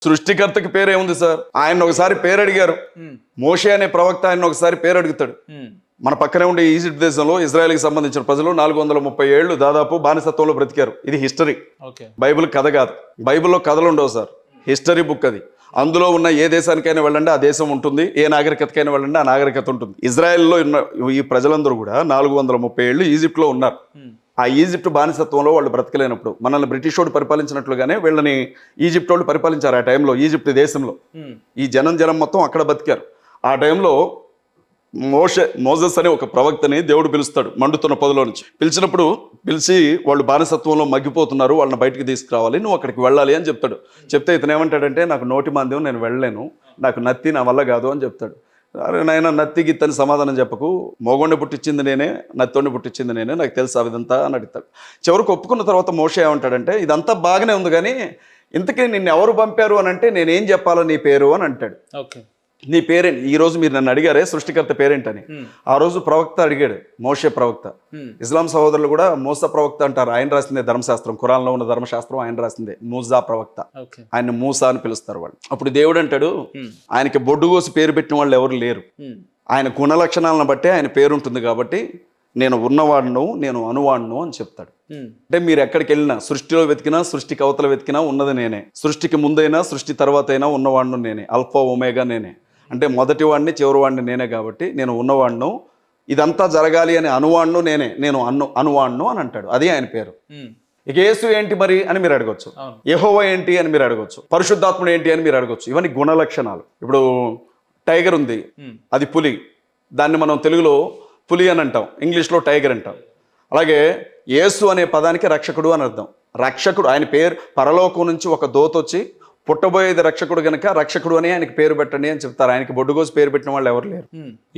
సృష్టికర్తకి పేరేముంది sir? ఆయన ఒకసారి పేరు అడిగారు. మోషే అనే ప్రవక్త ఆయన ఒకసారి పేరు అడుగుతాడు. మన పక్కనే ఉండే ఈజిప్ట్ దేశంలో ఇజ్రాయెల్కి సంబంధించిన ప్రజలు 430 ఏళ్ళు దాదాపు బానిసత్వంలో బ్రతికారు. ఇది హిస్టరీ, బైబిల్ కథ కాదు. బైబిల్లో కథలు ఉండవు సార్, హిస్టరీ బుక్ అది. అందులో ఉన్న ఏ దేశానికైనా వెళ్ళండి ఆ దేశం ఉంటుంది, ఏ నాగరికతకైనా వెళ్ళండి ఆ నాగరికత ఉంటుంది. ఇజ్రాయెల్లో ఉన్న ఈ ప్రజలందరూ కూడా 430 ఏళ్ళు ఈజిప్ట్లో ఉన్నారు. ఆ ఈజిప్ట్ బానిసత్వంలో వాళ్ళు బ్రతకలేనప్పుడు మనల్ని బ్రిటిష్ వాడు పరిపాలించినట్లుగానే వీళ్ళని ఈజిప్ట్ వాళ్ళు పరిపాలించారు. ఆ టైంలో ఈజిప్ట్ దేశంలో ఈ జనం మొత్తం అక్కడ బతికారు. ఆ టైంలో మోజెస్ అనే ఒక ప్రవక్తని దేవుడు పిలుస్తాడు మండుతున్న పొదలో నుంచి. పిలిచి వాళ్ళు బానిసత్వంలో మగ్గిపోతున్నారు, వాళ్ళని బయటికి తీసుకురావాలి, నువ్వు అక్కడికి వెళ్ళాలి అని చెప్తాడు. చెప్తే ఇతను ఏమంటాడంటే, నాకు నోటి మాంద్యం, నేను వెళ్ళలేను, నాకు నత్తి నా వల్ల కాదు అని చెప్తాడు. అరే నాయన, నత్తి గిత్తని సమాధానం చెప్పకు, మోగోడిని పుట్టించింది నేనే, నత్తోడిని పుట్టించింది నేనే, నాకు తెలుసు అవిదంతా అని అడుగుతాడు. చివరికి ఒప్పుకున్న తర్వాత మోషే ఏమంటాడంటే, ఇదంతా బాగానే ఉంది కానీ ఇంతకీ నిన్ను ఎవరు పంపారు అని అంటే, నేనేం చెప్పాలో నీ పేరు అని అంటాడు. నీ పేరేంటి? ఈ రోజు మీరు నన్ను అడిగారే సృష్టికర్త పేరేంటని, ఆ రోజు ప్రవక్త అడిగాడు, మోషే ప్రవక్త. ఇస్లాం సహోదరులు కూడా మూసా ప్రవక్త అంటారు, ఆయన రాసిందే ధర్మశాస్త్రం, ఖురాన్లో ఉన్న ధర్మశాస్త్రం ఆయన రాసిందే, మూసా ప్రవక్త. ఆయన మూసా అని పిలుస్తారు వాళ్ళు. అప్పుడు దేవుడు అంటాడు, ఆయనకి బొడ్డు కోసి పేరు పెట్టిన వాళ్ళు ఎవరు లేరు, ఆయన గుణ లక్షణాలను బట్టి ఆయన పేరు ఉంటుంది కాబట్టి నేను ఉన్నవాడును, నేను అనువాడును అని చెప్తాడు. అంటే మీరు ఎక్కడికి వెళ్ళినా, సృష్టిలో వెతికినా, సృష్టికి అవతల వెతికినా ఉన్నది నేనే, సృష్టికి ముందైనా సృష్టి తర్వాత అయినా ఉన్నవాడును నేనే, అల్ఫా ఒమేగా నేనే. అంటే మొదటి వాడిని చివరి వాడిని నేనే కాబట్టి నేను ఉన్నవాడును, ఇదంతా జరగాలి అని అనువాడును నేనే, నేను అనువాడును అని అంటాడు. అది ఆయన పేరు. ఇక యేసు ఏంటి మరి అని మీరు అడగొచ్చు, యెహోవా ఏంటి అని మీరు అడగొచ్చు, పరిశుద్ధాత్ముడు ఏంటి అని మీరు అడగొచ్చు. ఇవన్నీ గుణ లక్షణాలు. ఇప్పుడు టైగర్ ఉంది, అది పులి, దాన్ని మనం తెలుగులో పులి అని అంటాం, ఇంగ్లీష్లో టైగర్ అంటాం. అలాగే యేసు అనే పదానికి రక్షకుడు అని అర్థం. రక్షకుడు, ఆయన పేరు, పరలోకం నుంచి ఒక దూత వచ్చి పుట్టబోయేది రక్షకుడు గనక రక్షకుడు అని ఆయనకి పేరు పెట్టండి అని చెప్తారు. ఆయనకి బొడ్డుగోసి పేరు పెట్టిన వాళ్ళు ఎవరు లేరు.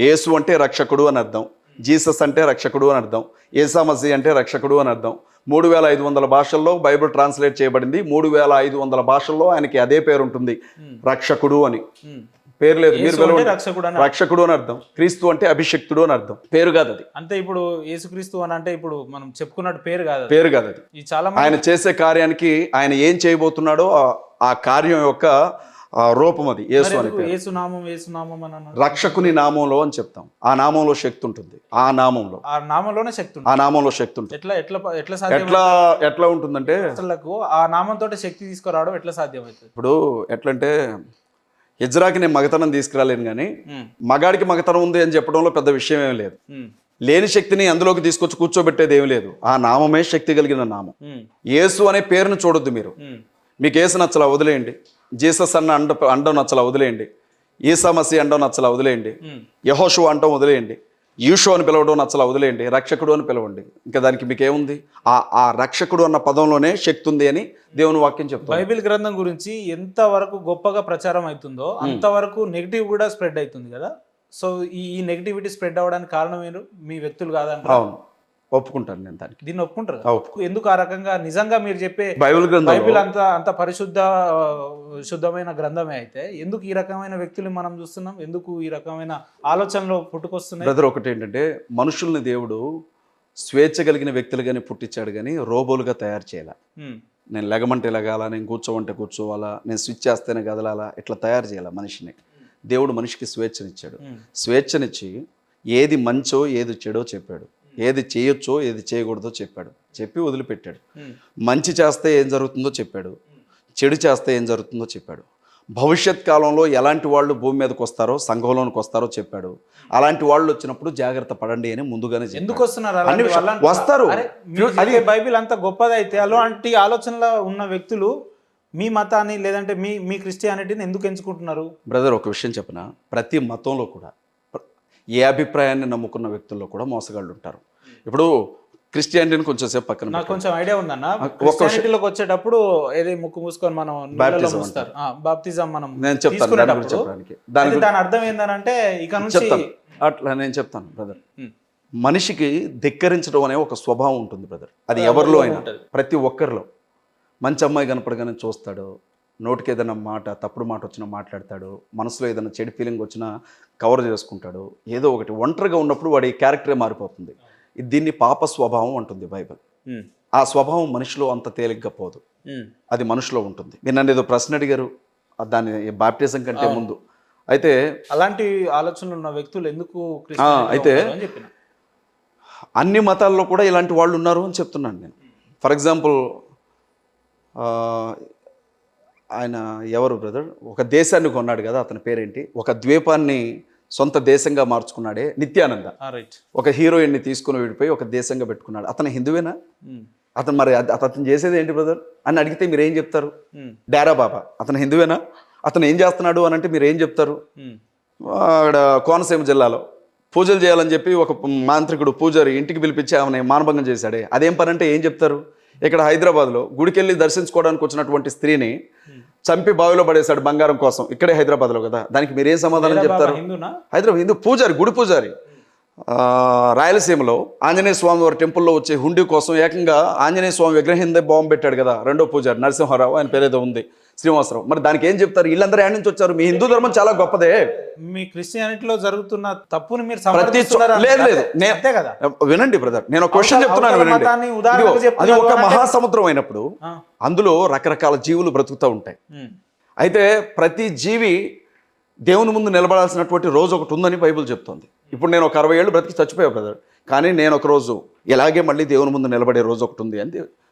యేసు అంటే రక్షకుడు అని అర్థం, జీసస్ అంటే రక్షకుడు అని అర్థం, యేసా మసీహ్ అంటే రక్షకుడు అని అర్థం. 3500 భాషల్లో బైబిల్ ట్రాన్స్లేట్ చేయబడింది. 3500 భాషల్లో ఆయనకి అదే పేరు ఉంటుంది, రక్షకుడు అని. పేరు లేదు, మీరు రక్షకుడు అని అర్థం. క్రీస్తు అంటే అభిషక్తుడు అని అర్థం, పేరు కాదు అది. అంటే ఇప్పుడు యేసుక్రీస్తు అని అంటే ఇప్పుడు మనం చెప్పుకున్నట్టు పేరు కాదు అది. చాలా ఆయన చేసే కార్యానికి, ఆయన ఏం చేయబోతున్నాడో ఆ కార్యం యొక్క రూపం అది. యేసు అని పేరు. రక్షకుని నామంలో అని చెప్తాం. ఆ నామంలో శక్తి ఉంటుంది, ఆ నామంలోనే శక్తి ఉంటుంది. ఎట్లా ఉంటుందంటే, ఆ నామంతో శక్తి తీసుకురావడం ఎట్లా సాధ్యమవుతుంది? ఇప్పుడు ఎట్లంటే, ఎజ్రాకి నేను మగతనం తీసుకురాలేను కానీ మగాడికి మగతనం ఉంది అని చెప్పడంలో పెద్ద విషయం ఏం లేదు. లేని శక్తిని అందులోకి తీసుకొచ్చి కూర్చోబెట్టేది ఏమి లేదు. ఆ నామమే శక్తి కలిగిన నామం. యేసు అనే పేరును చూడొద్దు మీరు. మీకు యేసు నచ్చలా వదిలేయండి, జీసస్ అన్న అండం నచ్చలా వదిలేయండి, ఈసా మసీహ్ అండం నచ్చలా వదిలేయండి, యెహోషువ అండం వదిలేయండి, యూషో అని పిలవడం నచ్చలా వదిలేయండి, రక్షకుడు అని పిలవండి. ఇంకా దానికి మీకు ఏముంది? ఆ రక్షకుడు అన్న పదంలోనే శక్తి ఉంది అని దేవుని వాక్యం చెప్తుంది. బైబిల్ గ్రంథం గురించి ఎంత వరకు గొప్పగా ప్రచారం అవుతుందో అంతవరకు నెగిటివ్ కూడా స్ప్రెడ్ అవుతుంది కదా. సో ఈ నెగిటివిటీ స్ప్రెడ్ అవ్వడానికి కారణం మీరు మీ వ్యక్తులు కాదంటే? అవును, ఒప్పుకుంటాను నేను దానికి. దీన్ని ఒప్పుకుంటారు. ఎందుకు ఆ రకంగా? నిజంగా మీరు చెప్పే బైబిల్ అంత శుద్ధమైన గ్రంథమే అయితే ఎందుకు ఈ రకమైన వ్యక్తులు మనం చూస్తున్నాం? ఎందుకు ఈ రకమైన ఆలోచనలు పుట్టుకొస్తున్నాయి? బ్రదర్, ఒకటి ఏంటంటే, మనుషుల్ని దేవుడు స్వేచ్ఛ కలిగిన వ్యక్తులుగానే పుట్టించాడు కానీ రోబోలుగా తయారు చేయాల. నేను లెగమంటే లెగాల, నేను కూర్చోమంటే కూర్చోవాలా, నేను స్విచ్ చేస్తేనే కదలాలా, ఇట్లా తయారు చేయాల మనిషిని. దేవుడు మనిషికి స్వేచ్ఛనిచ్చాడు. స్వేచ్ఛనిచ్చి ఏది మంచో ఏది చెడో చెప్పాడు, ఏది చేయొచ్చో ఏది చేయకూడదో చెప్పి వదిలిపెట్టాడు. మంచి చేస్తే ఏం జరుగుతుందో చెప్పాడు, చెడు చేస్తే ఏం జరుగుతుందో చెప్పాడు. భవిష్యత్ కాలంలో ఎలాంటి వాళ్ళు భూమి మీదకి వస్తారో, సంఘంలోనికి వస్తారో చెప్పాడు. అలాంటి వాళ్ళు వచ్చినప్పుడు జాగ్రత్త పడండి అని ముందుగానే. ఎందుకు వస్తారు? అది బైబిల్ అంత గొప్పదైతే అలాంటి ఆలోచనలో ఉన్న వ్యక్తులు మీ మతాన్ని లేదంటే మీ క్రిస్టియానిటీని ఎందుకు ఎంచుకుంటున్నారు? బ్రదర్, ఒక విషయం చెప్పనా, ప్రతి మతంలో కూడా ఏ అభిప్రాయాన్ని నమ్ముకున్న వ్యక్తుల్లో కూడా మోసగాళ్ళు ఉంటారు. ఇప్పుడు క్రిస్టియానిటీని కొంచెం సేపు పక్కన, నాకు కొంచెం ఐడియా ఉందన్న. క్రిస్టియానిటీలోకి వచ్చేటప్పుడు ఏది ముక్కు మూసుకొని మనం బాప్తిజం మనం నేను చెప్తాను దాని అర్థం ఏంటంటే ఇక నుంచి అట్లా నేను చెప్తాను బ్రదర్. మనిషికి ధిక్కరించడం అనే ఒక స్వభావం ఉంటుంది బ్రదర్. అది ఎవరిలో అయినా, ప్రతి ఒక్కరిలో. మంచి అమ్మాయి కనపడగానే చూస్తాడు, నోటికి ఏదైనా తప్పుడు మాట వచ్చినా మాట్లాడతాడు, మనసులో ఏదైనా చెడు ఫీలింగ్ వచ్చినా కవర్ చేసుకుంటాడు. ఏదో ఒకటి ఒంటరిగా ఉన్నప్పుడు వాడి క్యారెక్టరే మారిపోతుంది. దీన్ని పాప స్వభావం అంటుంది బైబిల్. ఆ స్వభావం మనిషిలో అంత తేలిగ్గా పోదు, అది మనుషులో ఉంటుంది. మీరు నన్ను ఏదో ప్రశ్న అడిగారు, దాని బాప్టిజం కంటే ముందు. అయితే అలాంటి ఆలోచనలు ఉన్న వ్యక్తులు ఎందుకు అయితే అని చెప్పిన అన్ని మతాల్లో కూడా ఇలాంటి వాళ్ళు ఉన్నారు అని చెప్తున్నాను నేను. ఫర్ ఎగ్జాంపుల్ ఆయన ఎవరు బ్రదర్, ఒక దేశాన్ని కొన్నాడు కదా, అతని పేరేంటి, ఒక ద్వీపాన్ని సొంత దేశంగా మార్చుకున్నాడే, నిత్యానంద. రైట్. ఒక హీరోయిన్ని తీసుకుని విడిపోయి ఒక దేశంగా పెట్టుకున్నాడు. అతను హిందువేనా? అతను మరి అతను చేసేది ఏంటి బ్రదర్ అని అడిగితే మీరు ఏం చెప్తారు? డేరా బాబా. అతను హిందువేనా? అతను ఏం చేస్తున్నాడు అని అంటే మీరు ఏం చెప్తారు? అక్కడ కోనసీమ జిల్లాలో పూజలు చేయాలని చెప్పి ఒక మాంత్రికుడు పూజారి ఇంటికి పిలిపించి ఆమెను మానభంగం చేశాడే, అదేం పని అంటే ఏం చెప్తారు? ఇక్కడ హైదరాబాద్లో గుడికెళ్ళి దర్శించుకోవడానికి వచ్చినటువంటి స్త్రీని చంపి బావిలో పడేశాడు బంగారం కోసం, ఇక్కడే హైదరాబాద్లో కదా. దానికి మీరేం సమాధానం చెప్తారు? హైదరాబాద్ హిందూ పూజారి, గుడి పూజారి. రాయలసీమలో ఆంజనేయ స్వామి వారి టెంపుల్లో వచ్చే హుండీ కోసం ఏకంగా ఆంజనేయ స్వామి విగ్రహం బాంబు పెట్టాడు కదా రెండో పూజారి, నరసింహారావు, ఆయన పేరేదో ఉంది, శ్రీనివాసరావు. మరి దానికి ఏం చెప్తారు? వీళ్ళందరూ ఏడ నుంచి వచ్చారు? మీ హిందూ ధర్మం చాలా గొప్పదే. మీ క్రిస్టియానిటీలో జరుగుతున్న తప్పుని మీరు లేదు కదా. వినండి బ్రదర్, నేను ఒక క్వశ్చన్ చెప్తున్నాను వినండి. అది ఒక మహాసముద్రం అయినప్పుడు అందులో రకరకాల జీవులు బ్రతుకుతూ ఉంటాయి. అయితే ప్రతి జీవి దేవుని ముందు నిలబడాల్సినటువంటి రోజు ఒకటి ఉందని బైబిల్ చెప్తోంది. ఇప్పుడు నేను ఒక 60 ఏళ్ళు బ్రతికి చచ్చిపోయా బ్రదర్, కానీ నేను ఒక రోజు ఇలాగే మళ్ళీ దేవుని ముందు నిలబడే రోజు ఒకటి ఉంది అని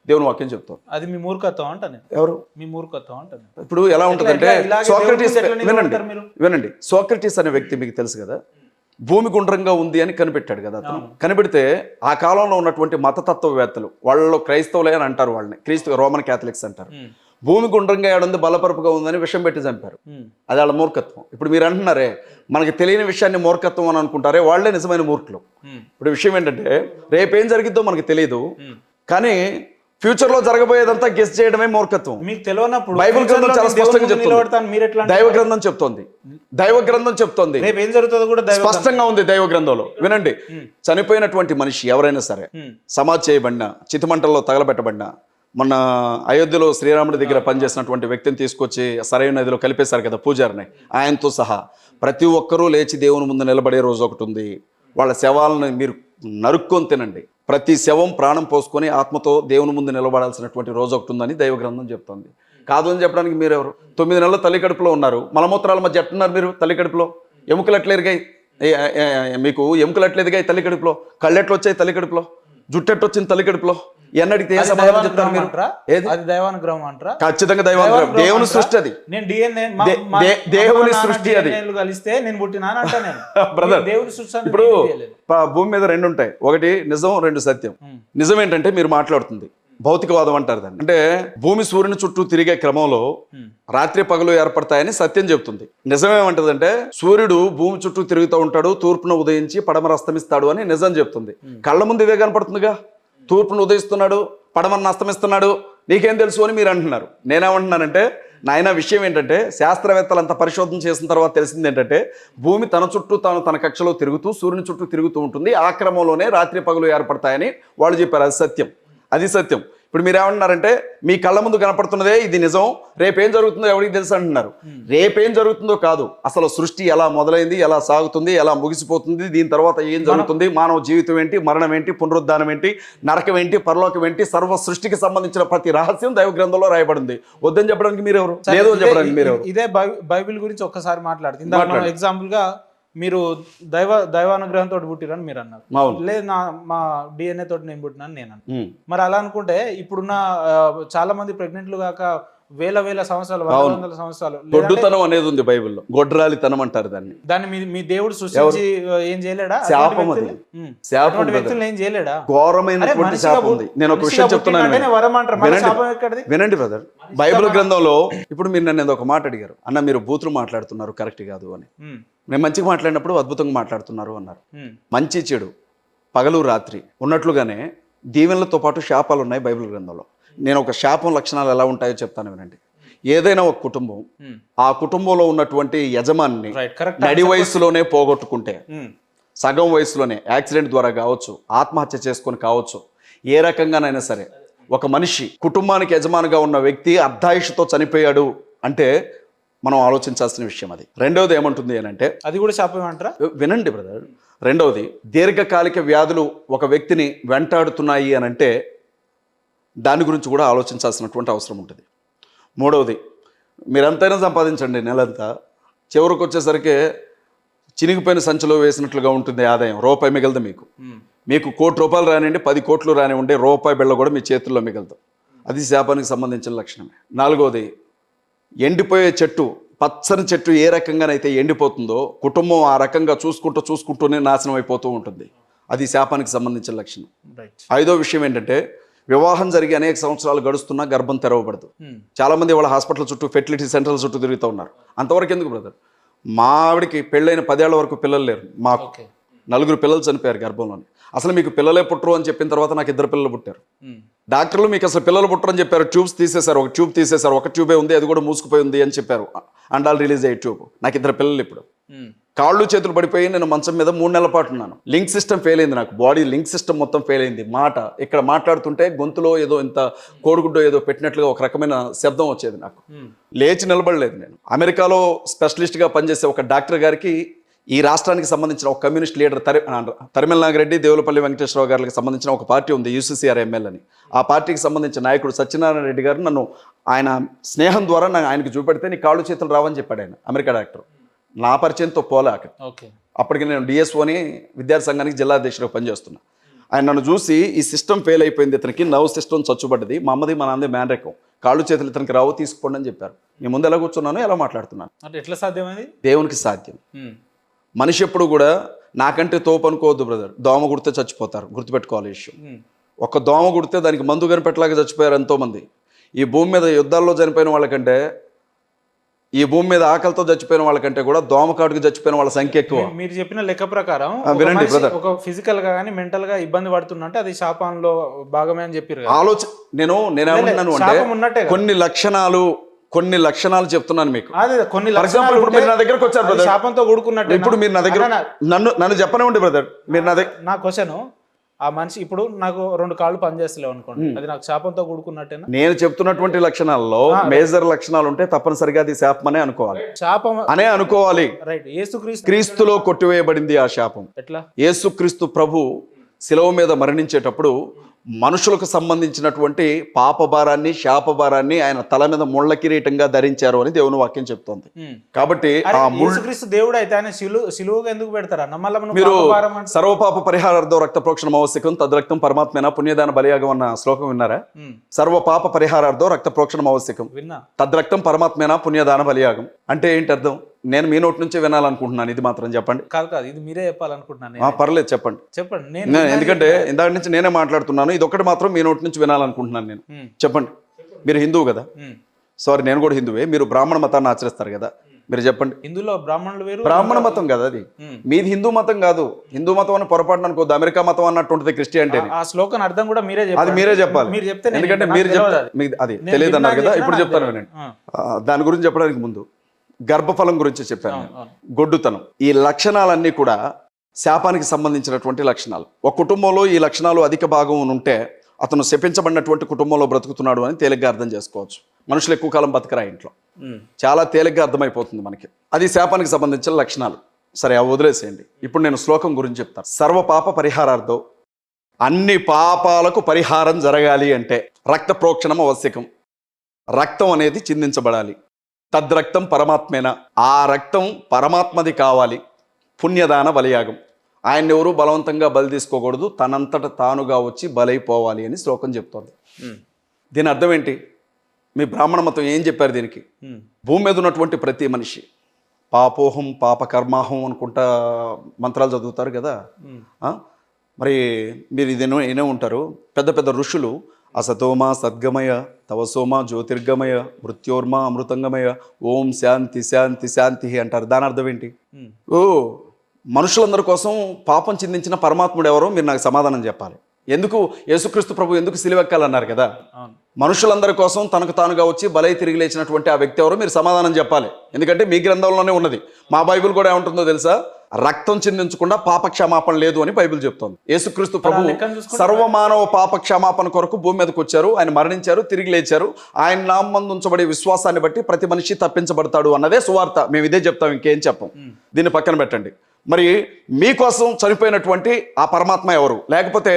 దేవుని వాక్యం చెప్తాను. అది మీ మూర్ఖత్వం అంటాను. ఎవరు మీ మూర్ఖత్వం అంటాను? ఇప్పుడు ఎలా ఉంటుందంటే సోక్రటీస్, వినండి, సోక్రటీస్ అనే వ్యక్తి మీకు తెలుసు కదా, భూమి గుండ్రంగా ఉంది అని కనిపెట్టాడు కదా. అతను కనిపెడితే ఆ కాలంలో ఉన్నటువంటి మతతత్వవేత్తలు, వాళ్ళలో క్రైస్తవులే అని అంటారు, వాళ్ళని క్రీస్తు రోమన్ క్యాథలిక్స్ అంటారు. భూమి గుండ్రంగా ఏడుంది, బలపరుపుగా ఉందని విషం పెట్టి చంపారు. అది వాళ్ళ మూర్ఖత్వం. ఇప్పుడు మీరు అంటున్నారే మనకి తెలియని విషయాన్ని మూర్ఖత్వం అని అనుకుంటారే, వాళ్లే నిజమైన మూర్ఖులు. ఇప్పుడు విషయం ఏంటంటే రేపేం జరిగిద్దో మనకి తెలియదు, కానీ ఫ్యూచర్ లో జరగబోయేదంతా గెస్ చేయడమే మూర్ఖత్వం. మీకు తెలియనప్పుడు బైబిల్ గ్రంథం చాలా స్పష్టంగా చెప్తుంది, దైవ గ్రంథం చెప్తోంది, దైవ గ్రంథం చెప్తోంది, ఏం జరుగుతుందో కూడా స్పష్టంగా ఉంది దైవ గ్రంథంలో. వినండి, చనిపోయినటువంటి మనిషి ఎవరైనా సరే, సమాధి చేయబడిన, చితిమంటల్లో తగలబెట్టబడిన, మొన్న అయోధ్యలో శ్రీరాముడి దగ్గర పనిచేసినటువంటి వ్యక్తిని తీసుకొచ్చి సరైన నదిలో కలిపేశారు కదా పూజారిని, ఆయనతో సహా ప్రతి ఒక్కరూ లేచి దేవుని ముందు నిలబడే రోజు ఒకటి ఉంది. వాళ్ళ శవాలను మీరు నరుక్కొని తినండి. ప్రతి శవం ప్రాణం పోసుకొని ఆత్మతో దేవుని ముందు నిలబడాల్సినటువంటి రోజు ఒకటి ఉందని దైవ గ్రంథం చెప్తుంది. కాదు అని చెప్పడానికి మీరెవరు? 9 నెలలు తల్లి కడుపులో ఉన్నారు, మలమూత్రాల మధ్య ఎట్టున్నారు మీరు? తల్లి కడుపులో ఎముకలు ఎట్లేరుగాయి? మీకు ఎముకలు ఎట్లేదుగాయి తల్లి కడుపులో? కళ్ళెట్లు వచ్చాయి తల్లి కడుపులో? జుట్టెట్టు వచ్చింది తల్లి కడుపులో? ఎన్నడిగితే ఏ సమాధానం చెప్తారు మీరు? అది దైవానుగ్రహం అంటారా? ఖచ్చితంగా దైవానుగ్రహం, దేవుని సృష్టి అది. నేను DNA దేవుని సృష్టి అది. కలిస్తే నేను పుట్టినా అంటా నేను బ్రదర్. దేవుని సృష్టి. ఇప్పుడు భూమి మీద 2 ఉంటాయి, ఒకటి నిజం, 2 సత్యం. నిజం ఏంటంటే మీరు మాట్లాడుతుంది భౌతికవాదం అంటారు దాన్ని. అంటే భూమి సూర్యుని చుట్టూ తిరిగే క్రమంలో రాత్రి పగలు ఏర్పడతాయని సత్యం చెప్తుంది. నిజమేమంటదంటే సూర్యుడు భూమి చుట్టూ తిరుగుతూ ఉంటాడు, తూర్పున ఉదయించి పడమర అస్తమిస్తాడు అని నిజం చెప్తుంది. కళ్ళ ముందు ఇదే కనపడుతుందిగా, తూర్పును ఉదయిస్తున్నాడు, పడమరను అస్తమిస్తున్నాడు, నీకేం తెలుసు అని మీరు అంటున్నారు. నేనేమంటున్నానంటే నాయన విషయం ఏంటంటే శాస్త్రవేత్తలు అంత పరిశోధన చేసిన తర్వాత తెలిసింది ఏంటంటే భూమి తన చుట్టూ తన కక్షలో తిరుగుతూ సూర్యుని చుట్టూ తిరుగుతూ ఉంటుంది, ఆ క్రమంలోనే రాత్రి పగలు ఏర్పడతాయని వాళ్ళు చెప్పారు. అది సత్యం, అది సత్యం. ఇప్పుడు మీరు ఏమంటున్నారంటే మీ కళ్ళ ముందు కనపడుతున్నదే ఇది నిజం, రేపేం జరుగుతుందో ఎవరికి తెలుసు అంటున్నారు. రేపేం జరుగుతుందో కాదు, అసలు సృష్టి ఎలా మొదలైంది, ఎలా సాగుతుంది, ఎలా ముగిసిపోతుంది, దీని తర్వాత ఏం జరుగుతుంది, మానవ జీవితం ఏంటి, మరణం ఏంటి, పునరుద్ధానం ఏంటి, నరకం ఏంటి, పరలోకం ఏంటి, సర్వ సృష్టికి సంబంధించిన ప్రతి రహస్యం దైవ గ్రంథంలో రాయబడింది. వద్దని చెప్పడానికి మీరెవరు? లేదు అని చెప్పడానికి మీరెవరు? ఇదే బైబిల్ గురించి ఒక్కసారి మాట్లాడుతుంది. ఎగ్జాంపుల్ గా మీరు దైవానుగ్రహంతో పుట్టిరని మీరు అన్నారు, లేదు మా DNA తోటి నేను పుట్టినాను నేను అన్నాను. మరి అలా అనుకుంటే ఇప్పుడున్న చాలా మంది ప్రెగ్నెంట్లు కాక వేల సంవత్సరాలు, 100 సంవత్సరాలు గొడ్డుతనం అనేది ఉంది బైబిల్లో, గొడ్రాలితనం అంటారు దాన్ని. దాన్ని మీ దేవుడు సృష్టించి ఏం చేయలేడా? శాపం అది, శాపం వ్యక్తులు ఏం చేయలేడా? ఘోరమైనటువంటి శాపం ఉంది. నేను ఒక విషయం చెప్తున్నాను, వినండి బ్రదర్. బైబిల్ గ్రంథంలో ఇప్పుడు మీరు నన్ను ఒక మాట అడిగారు, అన్న మీరు బూతులు మాట్లాడుతున్నారు కరెక్ట్ కాదు అని. నేను మంచిగా మాట్లాడినప్పుడు అద్భుతంగా మాట్లాడుతున్నారు అన్నారు. మంచి చెడు, పగలు రాత్రి ఉన్నట్లుగానే దీవెనలతో పాటు శాపాలు ఉన్నాయి బైబిల్ గ్రంథంలో. నేను ఒక శాపం లక్షణాలు ఎలా ఉంటాయో చెప్తాను వినండి. ఏదైనా ఒక కుటుంబం ఆ కుటుంబంలో ఉన్నటువంటి యజమాని నడి వయసులోనే పోగొట్టుకుంటే, సగం వయసులోనే యాక్సిడెంట్ ద్వారా కావచ్చు, ఆత్మహత్య చేసుకొని కావచ్చు, ఏ రకంగానైనా సరే ఒక మనిషి కుటుంబానికి యజమానిగా ఉన్న వ్యక్తి అర్ధాయుషుతో చనిపోయాడు అంటే మనం ఆలోచించాల్సిన విషయం అది. రెండవది ఏమంటుంది అని అంటే, అది కూడా శాపం అంటారా? వినండి బ్రదర్. రెండవది దీర్ఘకాలిక వ్యాధులు ఒక వ్యక్తిని వెంటాడుతున్నాయి అని అంటే దాని గురించి కూడా ఆలోచించాల్సినటువంటి అవసరం ఉంటుంది. మూడవది మీరంతైనా సంపాదించండి నెలంతా, చివరికి వచ్చేసరికి చినిగిపోయిన సంచిలో వేసినట్లుగా ఉంటుంది ఆదాయం. రూపాయి మిగలదు మీకు. మీకు ₹1,00,00,000 రానివ్వండి, 10 కోట్లు రానివ్వండి, రూపాయి బిళ్ళ కూడా మీ చేతుల్లో మిగలదు. అది శాపానికి సంబంధించిన లక్షణమే. 4వది, ఎండిపోయే చెట్టు, పచ్చని చెట్టు ఏ రకంగానైతే ఎండిపోతుందో కుటుంబం ఆ రకంగా చూసుకుంటూనే నాశనం అయిపోతూ ఉంటుంది. అది శాపానికి సంబంధించిన లక్షణం. 5వ విషయం ఏంటంటే, వివాహం జరిగి అనేక సంవత్సరాలు గడుస్తున్నా గర్భం తెరవబడదు. చాలామంది వాళ్ళ హాస్పిటల్ చుట్టూ, ఫెర్టిలిటీ సెంటర్ల చుట్టూ తిరుగుతూ ఉన్నారు. అంతవరకు ఎందుకు బ్రదర్? మా ఆవిడకి పెళ్ళైన 10 ఏళ్ల వరకు పిల్లలు లేరు. మాకు 4 పిల్లలు చనిపోయారు గర్భంలోని. అసలు మీకు పిల్లలే పుట్టరు అని చెప్పిన తర్వాత నాకు 2 పిల్లలు పుట్టారు. డాక్టర్లు మీకు అసలు పిల్లలు పుట్టరు అని చెప్పారు. ట్యూబ్స్ తీసేశారు, ఒక ట్యూబ్ తీసేశారు, ఒక ట్యూబే ఉంది, అది కూడా మూసుకుపోయి ఉంది అని చెప్పారు. అండాలు రిలీజ్ అయ్యే ట్యూబ్. నాకు 2 పిల్లలు ఇప్పుడు. కాళ్ళు చేతులు పడిపోయి నేను మంచం మీద 3 నెలల పాటు ఉన్నాను. లింక్ సిస్టమ్ ఫెయిల్ అయింది, నాకు బాడీ లింక్ సిస్టమ్ మొత్తం ఫెయిల్ అయింది. మాట ఇక్కడ మాట్లాడుతుంటే గొంతులో ఏదో ఇంత కోడిగుడ్డో ఏదో పెట్టినట్లుగా ఒక రకమైన శబ్దం వచ్చేది. నాకు లేచి నిలబడలేదు. నేను అమెరికాలో స్పెషలిస్ట్గా పనిచేసే ఒక డాక్టర్ గారికి ఈ రాష్ట్రానికి సంబంధించిన ఒక కమ్యూనిస్ట్ లీడర్ తరిమెల నాగిరెడ్డి, దేవులపల్లి వెంకటేశ్వరరావు గారికి సంబంధించిన ఒక పార్టీ ఉంది, UCCR ML అని. ఆ పార్టీకి సంబంధించిన నాయకుడు సత్యనారాయణ రెడ్డి గారు నన్ను ఆయన స్నేహం ద్వారా ఆయనకు చూపెడితే నీ కాళ్ళు చేతులు రావని చెప్పాడు ఆయన, అమెరికా డాక్టర్. నా పరిచయంతో పోలేక అప్పటికి నేను DSOని విద్యార్థి సంఘానికి జిల్లా అధ్యక్షుడిగా పనిచేస్తున్నా. ఆయన నన్ను చూసి ఈ సిస్టమ్ ఫెయిల్ అయిపోయింది, ఇతనికి నర్వ్ సిస్టమ్ చచ్చుబడ్డది, మా అమ్మది మా నాన్నది మేనరకం, కాళ్ళు చేతులు ఇతనికి రావు, తీసుకోండి అని చెప్పారు. మీ ముందు ఎలా కూర్చున్నాను, ఎలా మాట్లాడుతున్నాను. అంటే ఎట్లా సాధ్యమైంది? దేవునికి సాధ్యం. మనిషి ఎప్పుడు కూడా నాకంటే తోపు అనుకోవద్దు బ్రదర్. దోమ కుడితే చచ్చిపోతారు, గుర్తుపెట్టుకోవాలి ఈ విషయం. ఒక దోమ కుడితే దానికి మందు కనిపెట్టలాగా చచ్చిపోయారు ఎంతోమంది. ఈ భూమి మీద యుద్ధాల్లో చనిపోయిన వాళ్ళకంటే, ఈ భూమి మీద ఆకలితో చచ్చిపోయిన వాళ్ళకంటే కూడా దోమకాటుకు చచ్చిపోయిన వాళ్ళ సంఖ్య ఎక్కువ. మీరు చెప్పిన లెక్క ప్రకారం వినండి బ్రదర్, ఒక ఫిజికల్ గా కానీ మెంటల్ గా ఇబ్బంది పడుతున్నట్టే అది శాపంలో భాగమే అని చెప్పారు. నేనేమన్నాను అంటే కొన్ని లక్షణాలు చెప్తున్నాను మీకు. ఫర్ ఎగ్జాంపుల్ ఇప్పుడు మీరు నా దగ్గరకు వచ్చారు బ్రదర్, శాపంతో కూడుకున్నట్టు. ఇప్పుడు మీరు నా దగ్గర నన్ను చెప్పనివ్వండి బ్రదర్. మీరు నా దగ్గర, నా క్వశ్చన్, ఆ మనిషి ఇప్పుడు నాకు 2 కాళ్ళు పనిచేస్తలేవు అనుకోండి, అది నాకు శాపంతో కూడుకున్నట్టేనా? నేను చెప్తున్నటువంటి లక్షణాల్లో మేజర్ లక్షణాలు ఉంటే తప్పనిసరిగా అది శాపం అనే అనుకోవాలి. శాపం అనే అనుకోవాలి. రైట్. క్రీస్తులో కొట్టివేయబడింది ఆ శాపం. ఎట్లా? యేసుక్రీస్తు ప్రభు శిలువ మీద మరణించేటప్పుడు మనుషులకు సంబంధించినటువంటి పాపభారాన్ని, శాపభారాన్ని ఆయన తల మీద ముళ్ళ కిరీటంగా ధరించారు అని దేవుని వాక్యం చెప్తోంది. కాబట్టి యేసుక్రీస్తు దేవుడు అయితే ఆయన సిలువగా ఎందుకు పెడతారు? మీరు సర్వపాప పరిహారార్థం రక్త ప్రోక్షణం ఆవశ్యకం, తద్రక్తం పరమాత్మేన పుణ్యదాన బలియాగం అన్న శ్లోకం విన్నారా? సర్వపాప పరిహారార్థం రక్త ప్రోక్షణం ఆవశ్యకం, తద్రక్తం పరమాత్మేన పుణ్యదాన బలియాగం అంటే ఏంటి అర్థం? నేను మీ నోటి నుంచే వినాలనుకుంటున్నాను, ఇది మాత్రం చెప్పండి. కాదు, ఇది మీరే చెప్పాలనుకుంటున్నాను. పర్లేదు చెప్పండి. ఎందుకంటే ఇందాక నుంచి నేనే మాట్లాడుతున్నాను, ఇది ఒకటి మాత్రం మీ నోటి నుంచి వినాలనుకుంటున్నాను నేను. చెప్పండి. మీరు హిందువు కదా? సారీ, నేను కూడా హిందువే. మీరు బ్రాహ్మణ మతాన్ని ఆచరిస్తారు కదా, మీరు చెప్పండి. హిందువులో బ్రాహ్మణులు వేరు, బ్రాహ్మణ మతం కదా అది. మీది హిందూ మతం కాదు. హిందూ మతం అని పొరపాటున అనుకోద్దు, అమెరికా మతం అన్నట్టు ఉంటుంది క్రిస్టియానిటీ. ఆ శ్లోకం అర్థం కూడా మీరే చెప్పాలి. అది మీరే చెప్పాలి. ఎందుకంటే మీరు చెప్తారు, అది తెలియదు అన్నారు కదా. ఇప్పుడు చెప్తాను వినండి. దాని గురించి చెప్పడానికి ముందు గర్భఫలం గురించి చెప్పాను, గొడ్డుతనం. ఈ లక్షణాలన్నీ కూడా శాపానికి సంబంధించినటువంటి లక్షణాలు. ఒక కుటుంబంలో ఈ లక్షణాలు అధిక భాగం ఉంటే అతను శపించబడినటువంటి కుటుంబంలో బ్రతుకుతున్నాడు అని తేలిగ్గా అర్థం చేసుకోవచ్చు. మనుషులు ఎక్కువ కాలం బతకరా ఇంట్లో, చాలా తేలిగ్గా అర్థమైపోతుంది మనకి. అది శాపానికి సంబంధించిన లక్షణాలు. సరే, అవి వదిలేసేయండి. ఇప్పుడు నేను శ్లోకం గురించి చెప్తాను. సర్వపాప పరిహారార్థం, అన్ని పాపాలకు పరిహారం జరగాలి అంటే రక్త ప్రోక్షణం ఆవశ్యకం. రక్తం అనేది చిందించబడాలి. తద్రక్తం పరమాత్మేన, ఆ రక్తం పరమాత్మది కావాలి. పుణ్యదాన బలియాగం, ఆయన ఎవరు బలవంతంగా బలి తీసుకోకూడదు, తనంతట తానుగా వచ్చి బలైపోవాలి అని శ్లోకం చెప్తోంది. దీని అర్థం ఏంటి? మీ బ్రాహ్మణ మతం ఏం చెప్పారు దీనికి? భూమి మీద ఉన్నటువంటి ప్రతి మనిషి పాపోహం పాపకర్మాహం అనుకుంటా మంత్రాలు చదువుతారు కదా. మరి మీరు ఇది ఏనే ఉంటారు, పెద్ద పెద్ద ఋషులు అసతోమ సద్గమయ, తవసోమ జ్యోతిర్గమయ, మృత్యోర్మ అమృతంగమయ, ఓం శాంతి శాంతి శాంతి అంటారు. దాని అర్థం ఏంటి? మనుషులందరి కోసం పాపం చిందించిన పరమాత్ముడు ఎవరో మీరు నాకు సమాధానం చెప్పాలి. ఎందుకు యేసుక్రీస్తు ప్రభు ఎందుకు సిలువెక్కాలన్నారు కదా? మనుషులందరి కోసం తనకు తానుగా వచ్చి బలై తిరిగి లేచినటువంటి ఆ వ్యక్తి ఎవరో మీరు సమాధానం చెప్పాలి. ఎందుకంటే మీ గ్రంథంలోనే ఉన్నది. మా బైబిల్ కూడా ఏముంటుందో తెలుసా? రక్తం చిందించకుండా పాప క్షమాపణ లేదు అని బైబిల్ చెప్తోంది. యేసుక్రీస్తు ప్రభు సర్వమానవ పాప క్షమాపణ కొరకు భూమి మీదకి వచ్చారు, ఆయన మరణించారు, తిరిగి లేచారు. ఆయన నామందు ఉంచబడే విశ్వాసాన్ని బట్టి ప్రతి మనిషి తప్పించబడతాడు అన్నదే సువార్త. మేము ఇదే చెప్తాం, ఇంకేం చెప్పం. దీన్ని పక్కన పెట్టండి. మరి మీకోసం చనిపోయినటువంటి ఆ పరమాత్మ ఎవరు? లేకపోతే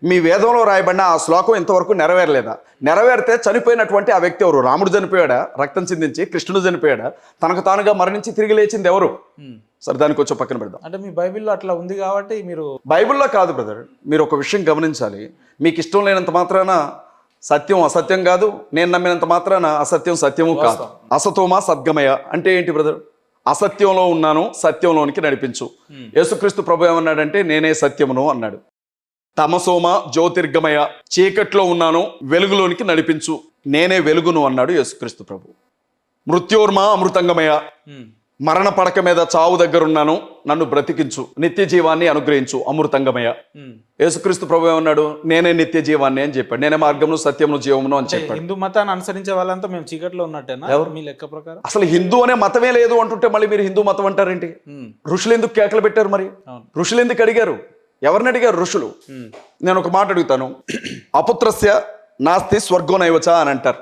మీ వేదంలో రాయబడిన ఆ శ్లోకం ఇంతవరకు నెరవేరలేదా? నెరవేరితే చనిపోయినటువంటి ఆ వ్యక్తి ఎవరు? రాముడు చనిపోయాడా రక్తం చిందించి? కృష్ణుడు చనిపోయాడా తనకు తానుగా మరణించి తిరిగి లేచింది ఎవరు? సరే, దానికి కొంచెం పక్కన పెడదాం. అంటే మీ బైబిల్లో అట్లా ఉంది కాబట్టి మీరు బైబిల్లో కాదు బ్రదర్, మీరు ఒక విషయం గమనించాలి. మీకు ఇష్టం లేనంత మాత్రాన సత్యం అసత్యం కాదు, నేను నమ్మినంత మాత్రాన అసత్యం సత్యము కాదు. అసతోమా సద్గమయ అంటే ఏంటి బ్రదర్? అసత్యంలో ఉన్నాను, సత్యంలోనికి నడిపించు. యేసుక్రీస్తు ప్రభు ఏమన్నాడంటే నేనే సత్యమును అన్నాడు. తమసోమ జ్యోతిర్గమయ, చీకట్లో ఉన్నాను, వెలుగులోనికి నడిపించు, నేనే వెలుగును అన్నాడు యేసుక్రీస్తు ప్రభు. మృత్యోర్మ అమృతంగమయ, మరణ పడక మీద చావు దగ్గరున్నాను, నన్ను బ్రతికించు, నిత్య జీవాన్ని అనుగ్రహించు, అమృతంగమయ. యేసుక్రీస్తు ప్రభు ఏమన్నాడు? నేనే నిత్య జీవాన్ని అని చెప్పాడు. నేనే మార్గమును సత్యమును జీవమును అని చెప్పాడు. హిందూ మతాన్ని అనుసరించే వాళ్ళంతా మేము చీకట్లో ఉన్నట్టేనా ఎవరు మీ లెక్క ప్రకారం? అసలు హిందూ అనే మతమే లేదు అంటుంటే మళ్ళీ మీరు హిందూ మతం అంటారేంటి? ఋషులు ఎందుకు కేకలు పెట్టారు? మరి ఋషులు ఎందుకు అడిగారు? ఎవరిని అడిగారు ఋషులు? నేను ఒక మాట అడుగుతాను. అపుత్రస్య నాస్తి స్వర్గం నైవచ అని అంటారు.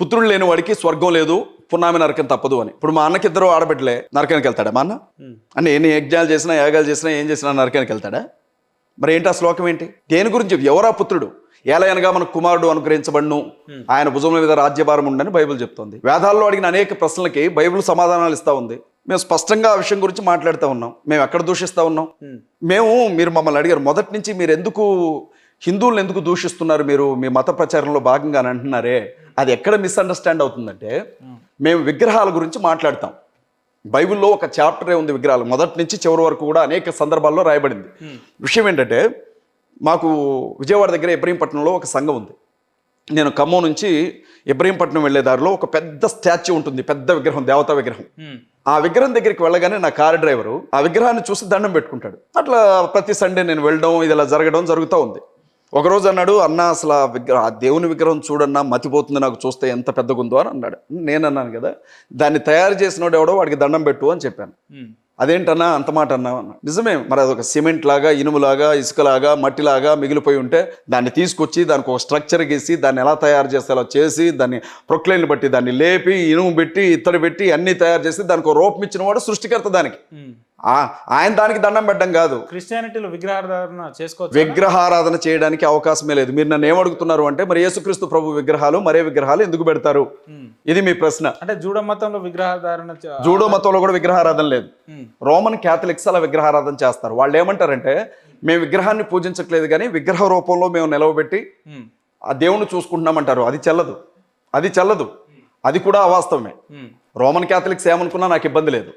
పుత్రుడు లేని వాడికి స్వర్గం లేదు, పున్నామి నరకం తప్పదు అని. ఇప్పుడు మా అన్నకిద్దరు ఆడబిడ్డలే, నరకానికి వెళ్తాడా మా అన్న? అంటే ఎన్ని యజ్ఞాలు చేసినా యాగాలు చేసినా ఏం చేసినా నరకానికి వెళ్తాడా? మరి ఏంటి ఆ శ్లోకం ఏంటి? దేని గురించి? ఎవరా పుత్రుడు? ఏలయనగా మన కుమారుడు అనుగ్రహించబడును, ఆయన భుజముల మీద రాజ్యభారం ఉండని బైబిల్ చెప్తోంది. వేదాల్లో అడిగిన అనేక ప్రశ్నలకి బైబిల్ సమాధానాలు ఇస్తా ఉంది. మేము స్పష్టంగా ఆ విషయం గురించి మాట్లాడుతూ ఉన్నాం. మేము ఎక్కడ దూషిస్తా ఉన్నాం? మీరు మమ్మల్ని అడిగారు మొదటి నుంచి, మీరు ఎందుకు హిందువులను ఎందుకు దూషిస్తున్నారు మీరు మీ మత ప్రచారంలో భాగంగా అని అంటున్నారే, అది ఎక్కడ మిస్అండర్స్టాండ్ అవుతుందంటే, మేము విగ్రహాల గురించి మాట్లాడతాం. బైబిల్లో ఒక చాప్టరే ఉంది విగ్రహాలు, మొదటి నుంచి చివరి వరకు కూడా అనేక సందర్భాల్లో రాయబడింది. విషయం ఏంటంటే, మాకు విజయవాడ దగ్గర ఇబ్రహీంపట్నంలో ఒక సంఘం ఉంది. నేను ఖమ్మం నుంచి ఇబ్రహీంపట్నం వెళ్లే దారిలో ఒక పెద్ద స్టాచ్యూ ఉంటుంది, పెద్ద విగ్రహం, దేవతా విగ్రహం. ఆ విగ్రహం దగ్గరికి వెళ్ళగానే నా కారు డ్రైవరు ఆ విగ్రహాన్ని చూసి దండం పెట్టుకుంటాడు. అట్లా ప్రతి సండే నేను వెళ్ళడం, ఇది ఇలా జరుగుతూ ఉంది. ఒకరోజు అన్నాడు, అన్న అసలు ఆ దేవుని విగ్రహం చూడన్నా మతిపోతుంది నాకు చూస్తే, ఎంత పెద్దగా ఉందో అని అన్నాడు. నేను అన్నాను కదా, దాన్ని తయారు చేసినోడు ఎవడో వాడికి దండం పెట్టు అని చెప్పాను. అదేంటన్నా అంత మాట అన్నావు అన్న. నిజమే, మరి అదొక సిమెంట్ లాగా, ఇనుములాగా, ఇసుకలాగా, మట్టిలాగా మిగిలిపోయి ఉంటే దాన్ని తీసుకొచ్చి దానికి ఒక స్ట్రక్చర్ గీసి దాన్ని ఎలా తయారు చేస్తే అలా చేసి దాన్ని ప్రొక్లైన్లు బట్టి దాన్ని లేపి ఇనుము పెట్టి ఇత్తడి పెట్టి అన్ని తయారు చేసి దానికి ఒక రూపం ఇచ్చిన వాడు సృష్టికర్త. దానికి ఆయన దానికి దండం పెట్టడం కాదు. క్రిస్టియానిటీలో విగ్రహారాధన చేసుకోవచ్చు, విగ్రహారాధన చేయడానికి అవకాశమే లేదు. మీరు నన్ను ఏమడుగుతున్నారు అంటే, మరి యేసుక్రీస్తు ప్రభు విగ్రహాలు మరే విగ్రహాలు ఎందుకు పెడతారు? ఇది మీ ప్రశ్న. అంటే జూడో మతంలో విగ్రహారాధన, జూడో మతంలో కూడా విగ్రహారాధన లేదు. రోమన్ క్యాథలిక్స్ అలా విగ్రహారాధన చేస్తారు. వాళ్ళు ఏమంటారంటే, మేము విగ్రహాన్ని పూజించట్లేదు కానీ విగ్రహ రూపంలో మేము నిలవబెట్టి ఆ దేవుణ్ణి చూసుకుంటున్నామంటారు. అది చెల్లదు. అది కూడా అవాస్తవమే. రోమన్ క్యాథలిక్స్ ఏమనుకున్నా నాకు ఇబ్బంది లేదు.